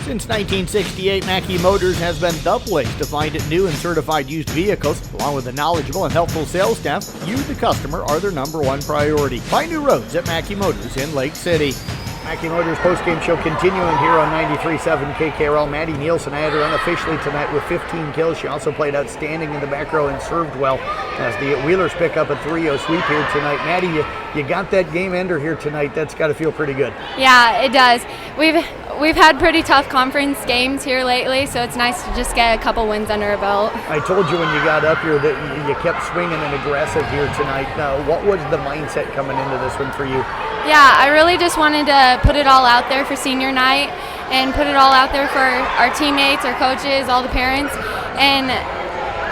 Since 1968, Mattie Motors has been the place to find new and certified used vehicles. Along with a knowledgeable and helpful sales staff, you, the customer, are their number one priority. Find new roads at Mattie Motors in Lake City. Mattie Motors postgame show continuing here on 93.7 Carroll. Mattie Nielsen had her unofficially tonight with 15 kills. She also played outstanding in the back row and served well as the Wheelers pick up a 3-0 sweep here tonight. Mattie, you got that game ender here tonight. That's got to feel pretty good. Yeah, it does. We've had pretty tough conference games here lately, so it's nice to just get a couple wins under our belt. I told you when you got up here that you kept swinging and aggressive here tonight. What was the mindset coming into this one for you? Yeah, I really just wanted to put it all out there for senior night and put it all out there for our teammates, our coaches, all the parents. And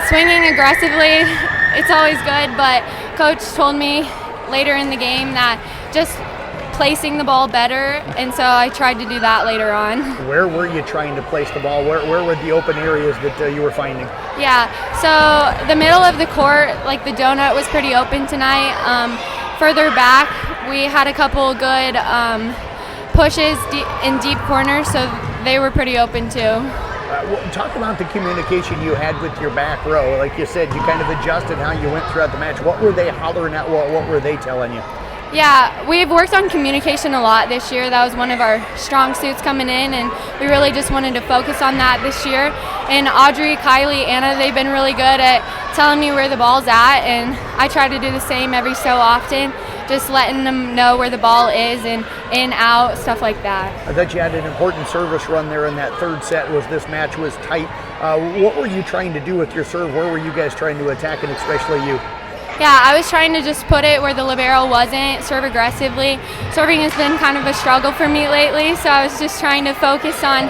swinging aggressively, it's always good, but Coach told me later in the game that just placing the ball better, and so I tried to do that later on. Where were you trying to place the ball? Where were the open areas that you were finding? Yeah, so the middle of the court, like the donut, was pretty open tonight. Further back, we had a couple good pushes in deep corners, so they were pretty open too. Talk about the communication you had with your back row. Like you said, you kind of adjusted how you went throughout the match. What were they hollering at? What were they telling you? Yeah, we've worked on communication a lot this year. That was one of our strong suits coming in, and we really just wanted to focus on that this year. And Audrey, Kylie, Anna, they've been really good at telling me where the ball's at, and I try to do the same every so often, just letting them know where the ball is and in, out, stuff like that. I thought you had an important service run there in that third set. This match was tight. What were you trying to do with your serve? Where were you guys trying to attack, and especially you? Yeah, I was trying to just put it where the libero wasn't, serve aggressively. Serving has been kind of a struggle for me lately, so I was just trying to focus on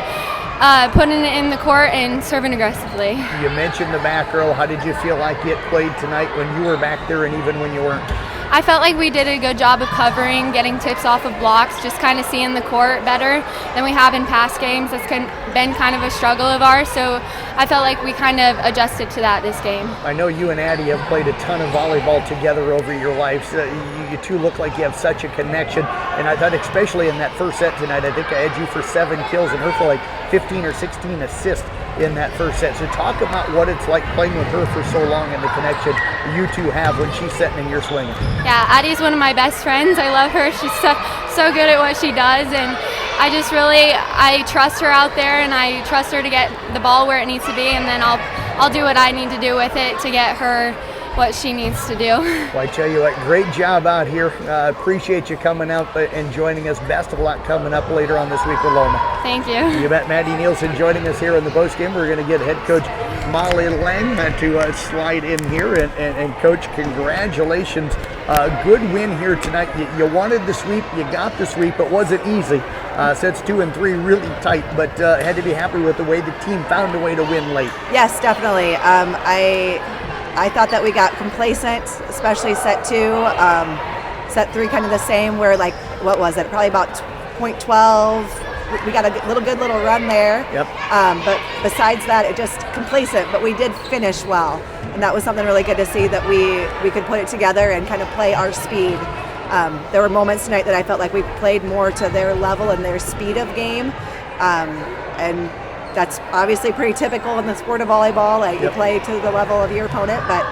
putting it in the court and serving aggressively. You mentioned the back row. How did you feel like it played tonight when you were back there and even when you weren't? I felt like we did a good job of covering, getting tips off of blocks, just kind of seeing the court better than we have in past games. That's been kind of a struggle of ours, so I felt like we kind of adjusted to that this game. I know you and Addie have played a ton of volleyball together over your lives. You two look like you have such a connection, and I thought especially in that first set tonight, I think I had you for 7 kills and her for like 15 or 16 assists in that first set. So talk about what it's like playing with her for so long and the connection you two have when she's setting and you're swinging. Yeah, Addie's one of my best friends. I love her. She's so good at what she does, and I trust her out there, and I trust her to get the ball where it needs to be, and then I'll do what I need to do with it to get her what she needs to do. Well, I tell you what, great job out here. Appreciate you coming out and joining us. Best of luck coming up later on this week with Loma. Thank you. You bet. Mattie Nielsen joining us here in the postgame. We're going to get head coach Molly Lange to slide in here. And coach, congratulations. Good win here tonight. You wanted the sweep. You got the sweep. It wasn't easy. Sets 2 and 3 really tight, but had to be happy with the way the team found a way to win late. Yes, definitely. I thought that we got complacent, especially set 2. Set 3 kind of the same, where like, what was it? Probably about .12. We got a good little run there. Yep. But besides that, it just complacent, but we did finish well. And that was something really good to see, that we could put it together and kind of play our speed. There were moments tonight that I felt like we played more to their level and their speed of game. And that's obviously pretty typical in the sport of volleyball. Like, you play to the level of your opponent, but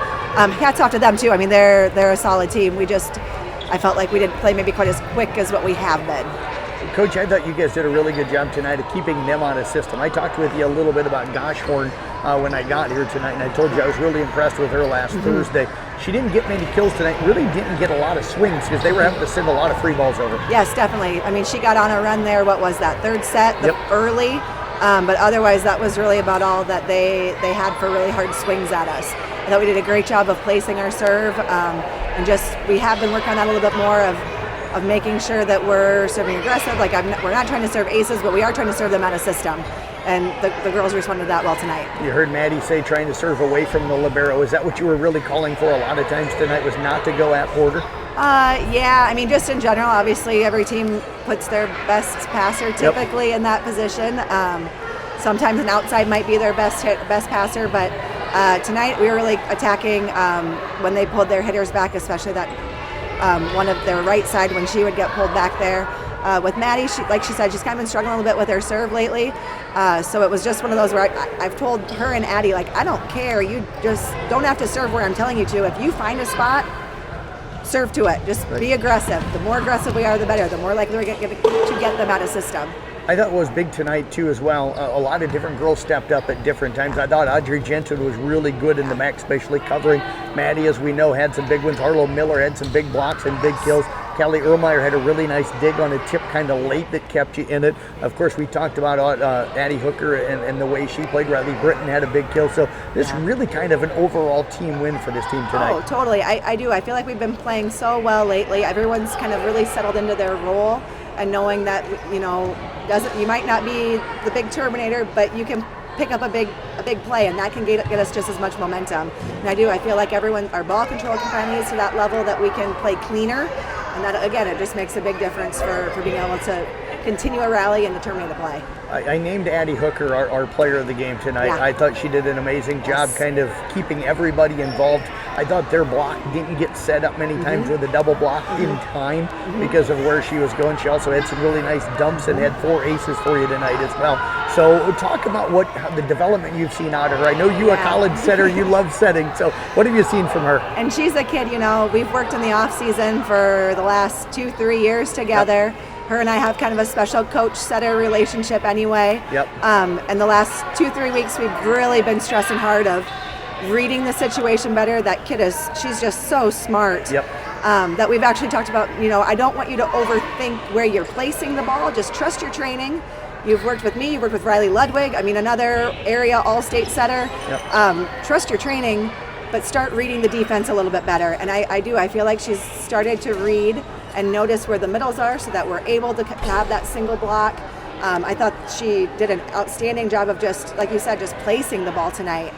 hats off to them too. I mean, they're a solid team. I felt like we didn't play maybe quite as quick as what we have been. Coach, I thought you guys did a really good job tonight of keeping them on a system. I talked with you a little bit about Goshorn when I got here tonight, and I told you I was really impressed with her last Thursday. She didn't get many kills tonight, really didn't get a lot of swings because they were having to send a lot of free balls over. Yes, definitely. I mean, she got on a run there, what was that, third set, early? But otherwise, that was really about all that they had for really hard swings at us. I thought we did a great job of placing our serve, and we have been working on that a little bit more of making sure that we're serving aggressive. Like, we're not trying to serve aces, but we are trying to serve them out of system. And the girls responded to that well tonight. You heard Mattie say trying to serve away from the libero. Is that what you were really calling for a lot of times tonight, was not to go at Porter? Yeah, I mean, just in general, obviously every team puts their best passer typically in that position. Sometimes an outside might be their best passer, but tonight we were really attacking when they pulled their hitters back, especially that one of their right side when she would get pulled back there. With Mattie, like she said, she's kind of been struggling a little bit with her serve lately. So it was just one of those where I've told her and Addie, like, I don't care. You just don't have to serve where I'm telling you to. If you find a spot, serve to it. Just be aggressive. The more aggressive we are, the better. The more likely we're to get them out of system. I thought it was big tonight, too, as well. A lot of different girls stepped up at different times. I thought Audrey Jensen was really good in the MAC, especially covering. Mattie, as we know, had some big ones. Harlow Miller had some big blocks and big kills. Kelly Ermeyer had a really nice dig on a tip kind of late that kept you in it. Of course, we talked about Addie Hooker and the way she played. Riley Britton had a big kill. So this is really kind of an overall team win for this team tonight. Oh, totally. I do. I feel like we've been playing so well lately. Everyone's kind of really settled into their role, and knowing that, you might not be the big Terminator, but you can pick up a big play, and that can get us just as much momentum. And I feel like our ball control can finally get to that level that we can play cleaner. And that, again, it just makes a big difference for being able to continue a rally and determine the play. I named Addie Hooker our player of the game tonight. Yeah. I thought she did an amazing job kind of keeping everybody involved. I thought their block didn't get set up many times with a double block in time because of where she was going. She also had some really nice dumps and had 4 aces for you tonight as well. So talk about the development you've seen out of her. I know you a college setter, you love setting. So what have you seen from her? And she's a kid, we've worked in the off season for the last 2-3 years together. Yep. Her and I have kind of a special coach-setter relationship anyway. Yep. And the last 2-3 weeks, we've really been stressing hard of reading the situation better. That kid she's just so smart. Yep. That we've actually talked about, I don't want you to overthink where you're placing the ball. Just trust your training. You've worked with me, you've worked with Riley Ludwig, another area all-state setter. Yep. Trust your training, but start reading the defense a little bit better. And I feel like she's started to read and notice where the middles are so that we're able to have that single block. I thought she did an outstanding job of just, like you said, just placing the ball tonight,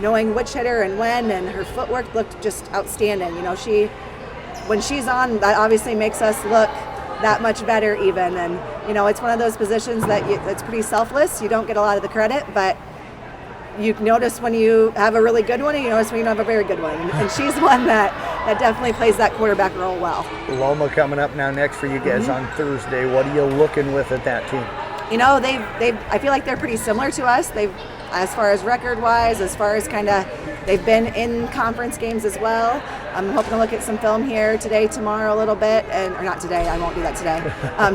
knowing which hitter and when, and her footwork looked just outstanding. When she's on, that obviously makes us look that much better even. And, it's one of those positions that it's pretty selfless. You don't get a lot of the credit, but you notice when you have a really good one, and you notice when you don't have a very good one. And she's one that definitely plays that quarterback role well. Loma coming up now next for you guys on Thursday. What are you looking with at that team? I feel like they're pretty similar to us. As far as record-wise, as far as they've been in conference games as well. I'm hoping to look at some film here today, tomorrow a little bit, or not today, I won't do that today.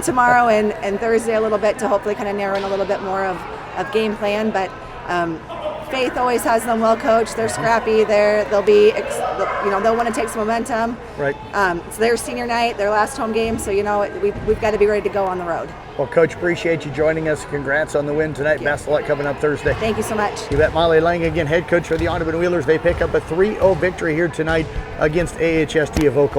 Tomorrow and Thursday a little bit to hopefully kind of narrow in a little bit more of game plan. But Faith always has them well coached. They're scrappy. They'll want to take some momentum. Right. It's their senior night, their last home game. So we've got to be ready to go on the road. Well, Coach, appreciate you joining us. Congrats on the win tonight. Best of luck coming up Thursday. Thank you so much. You bet. Molly Lange again, head coach for the Audubon Wheelers. They pick up a 3-0 victory here tonight against AHSTW.